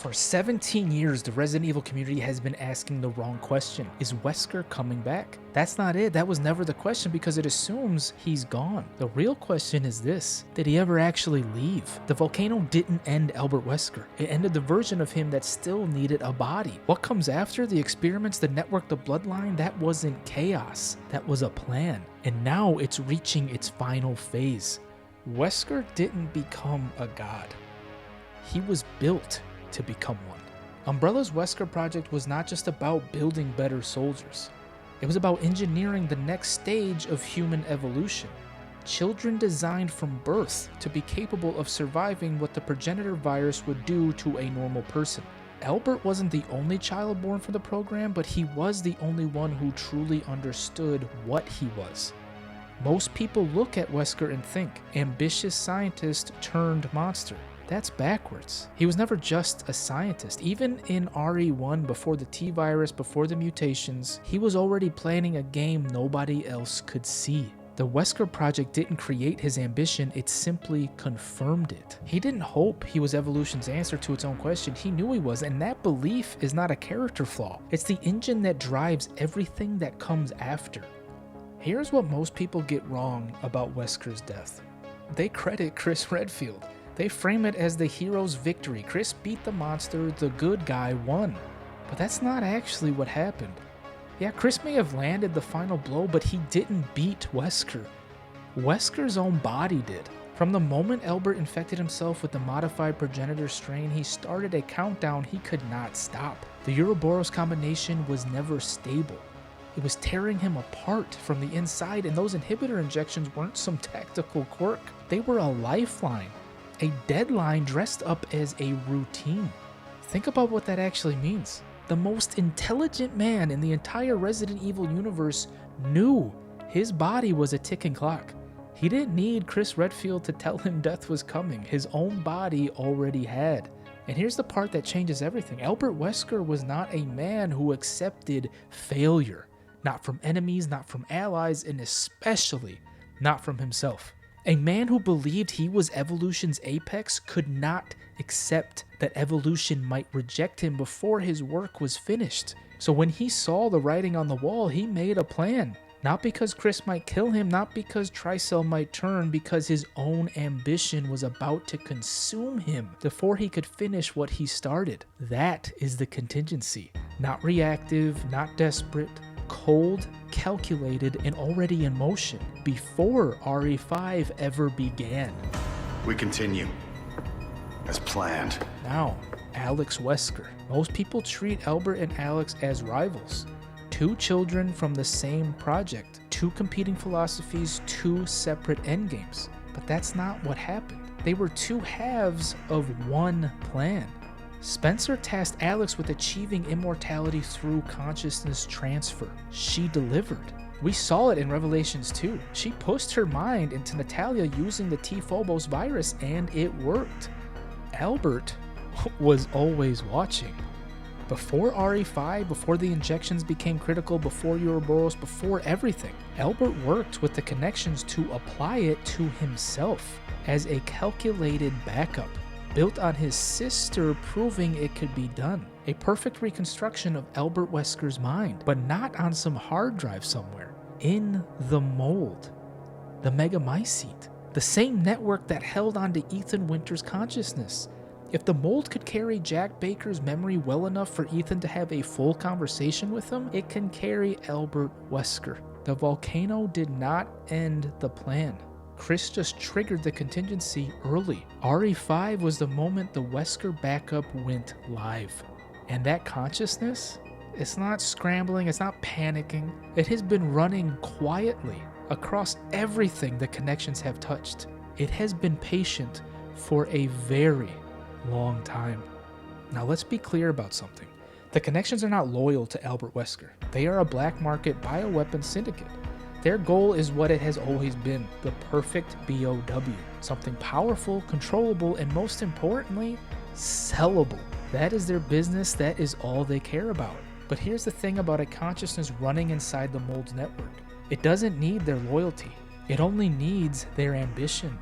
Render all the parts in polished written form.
For 17 years, the Resident Evil community has been asking the wrong question. Is Wesker coming back? That's not it. That was never the question because it assumes he's gone. The real question is this: did he ever actually leave? The volcano didn't end Albert Wesker. It ended the version of him that still needed a body. What comes after? The experiments, the network, the bloodline? That wasn't chaos. That was a plan. And now it's reaching its final phase. Wesker didn't become a god. He was built to become one. Umbrella's Wesker project was not just about building better soldiers. It was about engineering the next stage of human evolution. Children designed from birth to be capable of surviving what the progenitor virus would do to a normal person. Albert wasn't the only child born for the program, but he was the only one who truly understood what he was. Most people look at Wesker and think, ambitious scientist turned monster. That's backwards. He was never just a scientist. Even in RE1, before the T-virus, before the mutations, he was already planning a game nobody else could see. The Wesker project didn't create his ambition, it simply confirmed it. He didn't hope he was evolution's answer to its own question, he knew he was, and that belief is not a character flaw. It's the engine that drives everything that comes after. Here's what most people get wrong about Wesker's death. They credit Chris Redfield. They frame it as the hero's victory. Chris beat the monster, the good guy won. But that's not actually what happened. Yeah, Chris may have landed the final blow, but he didn't beat Wesker. Wesker's own body did. From the moment Albert infected himself with the modified progenitor strain, he started a countdown he could not stop. The Ouroboros combination was never stable. It was tearing him apart from the inside, and those inhibitor injections weren't some tactical quirk. They were a lifeline. A deadline dressed up as a routine. Think about what that actually means. The most intelligent man in the entire Resident Evil universe knew his body was a ticking clock. He didn't need Chris Redfield to tell him death was coming. His own body already had. And here's the part that changes everything. Albert Wesker was not a man who accepted failure. Not from enemies, not from allies, and especially not from himself. A man who believed he was evolution's apex could not accept that evolution might reject him before his work was finished. So when he saw the writing on the wall, he made a plan. Not because Chris might kill him, not because Tricell might turn, because his own ambition was about to consume him before he could finish what he started. That is the contingency. Not reactive, not desperate. Cold, calculated, and already in motion before RE5 ever began. We continue as planned. Now, Alex Wesker. Most people treat Albert and Alex as rivals. Two children from the same project, two competing philosophies, two separate endgames. But that's not what happened. They were two halves of one plan. Spencer tasked Alex with achieving immortality through consciousness transfer. She delivered. We saw it in Revelations 2. She pushed her mind into Natalia using the T-Phobos virus, and it worked. Albert was always watching. Before RE5, before the injections became critical, before Ouroboros, before everything, Albert worked with the connections to apply it to himself as a calculated backup. Built on his sister proving it could be done. A perfect reconstruction of Albert Wesker's mind, but not on some hard drive somewhere. In the mold. The Megamycete. The same network that held onto Ethan Winter's consciousness. If the mold could carry Jack Baker's memory well enough for Ethan to have a full conversation with him, it can carry Albert Wesker. The volcano did not end the plan. Chris just triggered the contingency early. RE5 was the moment the Wesker backup went live. And that consciousness, it's not scrambling, it's not panicking. It has been running quietly across everything the connections have touched. It has been patient for a very long time. Now let's be clear about something. The connections are not loyal to Albert Wesker. They are a black market bioweapon syndicate. Their goal is what it has always been, the perfect BOW. Something powerful, controllable, and most importantly, sellable. That is their business, that is all they care about. But here's the thing about a consciousness running inside the mold's network. It doesn't need their loyalty. It only needs their ambition.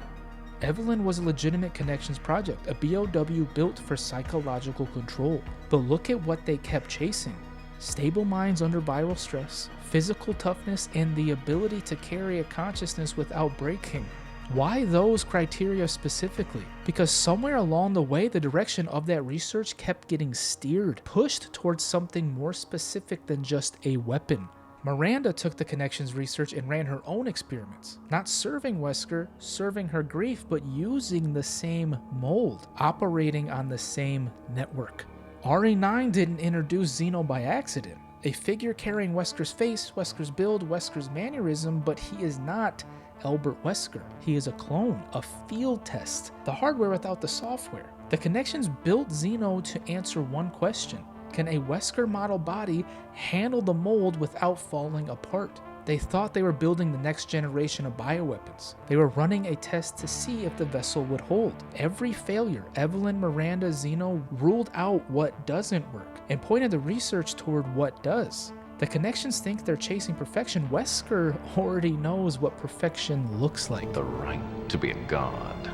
Evelyn was a legitimate connections project, a BOW built for psychological control. But look at what they kept chasing. Stable minds under viral stress, physical toughness, and the ability to carry a consciousness without breaking. Why those criteria specifically? Because somewhere along the way, the direction of that research kept getting steered, pushed towards something more specific than just a weapon. Miranda took the connections research and ran her own experiments, not serving Wesker, serving her grief, but using the same mold, operating on the same network. RE9 didn't introduce Xeno by accident. A figure carrying Wesker's face, Wesker's build, Wesker's mannerism, but he is not Albert Wesker. He is a clone, a field test, the hardware without the software. The connections built Xeno to answer one question. Can a Wesker model body handle the mold without falling apart? They thought they were building the next generation of bioweapons. They were running a test to see if the vessel would hold. Every failure, Evelyn, Miranda, Xeno ruled out what doesn't work and pointed the research toward what does. The connections think they're chasing perfection. Wesker already knows what perfection looks like. The right to be a god.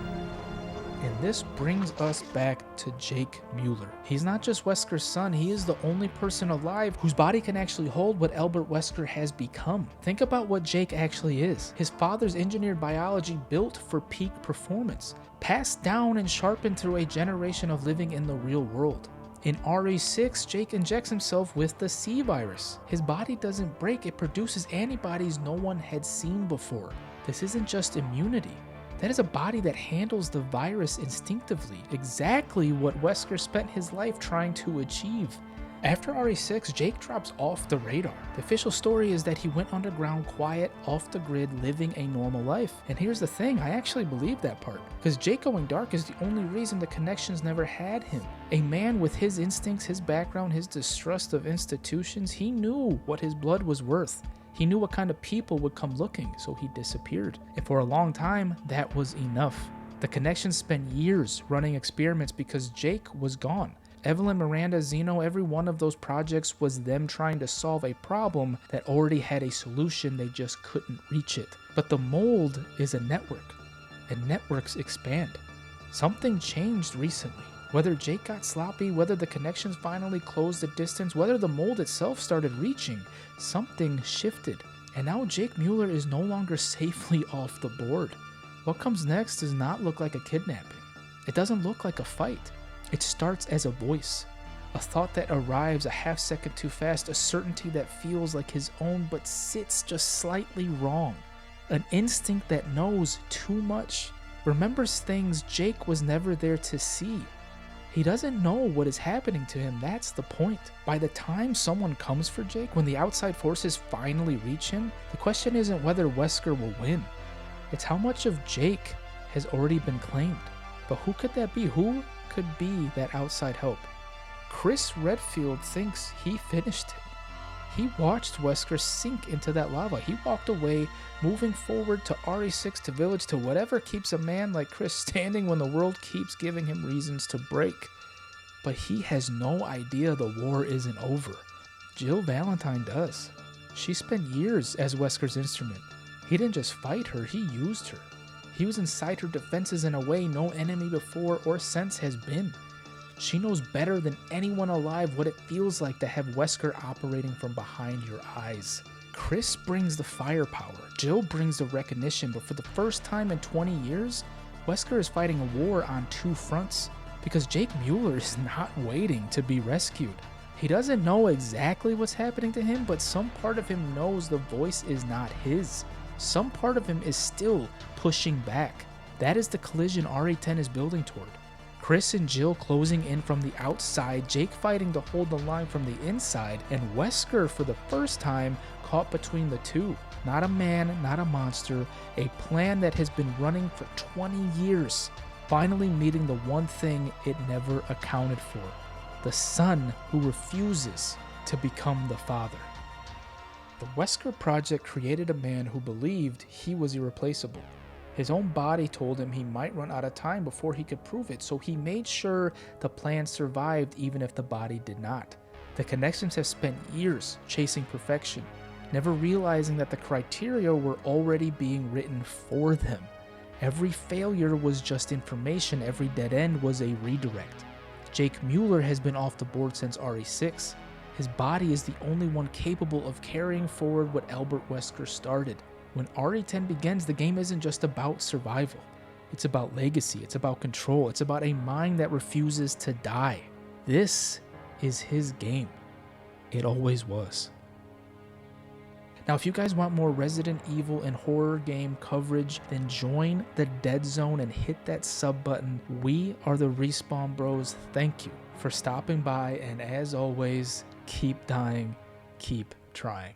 And this brings us back to Jake Mueller. He's not just Wesker's son, he is the only person alive whose body can actually hold what Albert Wesker has become. Think about what Jake actually is. His father's engineered biology built for peak performance, passed down and sharpened through a generation of living in the real world. In RE6, Jake injects himself with the C virus. His body doesn't break, it produces antibodies no one had seen before. This isn't just immunity. That is a body that handles the virus instinctively, exactly what Wesker spent his life trying to achieve. After RE6, Jake drops off the radar. The official story is that he went underground, quiet, off the grid, living a normal life. And here's the thing, I actually believe that part, because Jake going dark is the only reason the connections never had him. A man with his instincts, his background, his distrust of institutions, he knew what his blood was worth. He knew what kind of people would come looking, so he disappeared. And for a long time, that was enough. The connections spent years running experiments because Jake was gone. Evelyn, Miranda, Xeno, every one of those projects was them trying to solve a problem that already had a solution, they just couldn't reach it. But the mold is a network, and networks expand. Something changed recently. Whether Jake got sloppy, whether the connections finally closed the distance, whether the mold itself started reaching, something shifted. And now Jake Mueller is no longer safely off the board. What comes next does not look like a kidnapping. It doesn't look like a fight. It starts as a voice, a thought that arrives a half second too fast, a certainty that feels like his own but sits just slightly wrong, an instinct that knows too much, remembers things Jake was never there to see. He doesn't know what is happening to him, that's the point. By the time someone comes for Jake, when the outside forces finally reach him, the question isn't whether Wesker will win. It's how much of Jake has already been claimed. But who could that be? Who could be that outside help? Chris Redfield thinks he finished it. He watched Wesker sink into that lava. He walked away, moving forward to RE6, to Village, to whatever keeps a man like Chris standing when the world keeps giving him reasons to break. But he has no idea the war isn't over. Jill Valentine does. She spent years as Wesker's instrument. He didn't just fight her, he used her. He was inside her defenses in a way no enemy before or since has been. She knows better than anyone alive what it feels like to have Wesker operating from behind your eyes. Chris brings the firepower, Jill brings the recognition, but for the first time in 20 years, Wesker is fighting a war on two fronts, because Jake Mueller is not waiting to be rescued. He doesn't know exactly what's happening to him, but some part of him knows the voice is not his. Some part of him is still pushing back. That is the collision RE10 is building toward. Chris and Jill closing in from the outside, Jake fighting to hold the line from the inside, and Wesker for the first time caught between the two. Not a man, not a monster, a plan that has been running for 20 years, finally meeting the one thing it never accounted for: the son who refuses to become the father. The Wesker Project created a man who believed he was irreplaceable. His own body told him he might run out of time before he could prove it, so he made sure the plan survived even if the body did not. The connections have spent years chasing perfection, never realizing that the criteria were already being written for them. Every failure was just information, every dead end was a redirect. Jake Mueller has been off the board since RE6. His body is the only one capable of carrying forward what Albert Wesker started. When RE10 begins, the game isn't just about survival. It's about legacy, it's about control, it's about a mind that refuses to die. This is his game. It always was. Now, if you guys want more Resident Evil and horror game coverage, then join the Dead Zone and hit that sub button. We are the Respawn Bros. Thank you for stopping by, and as always, keep dying, keep trying.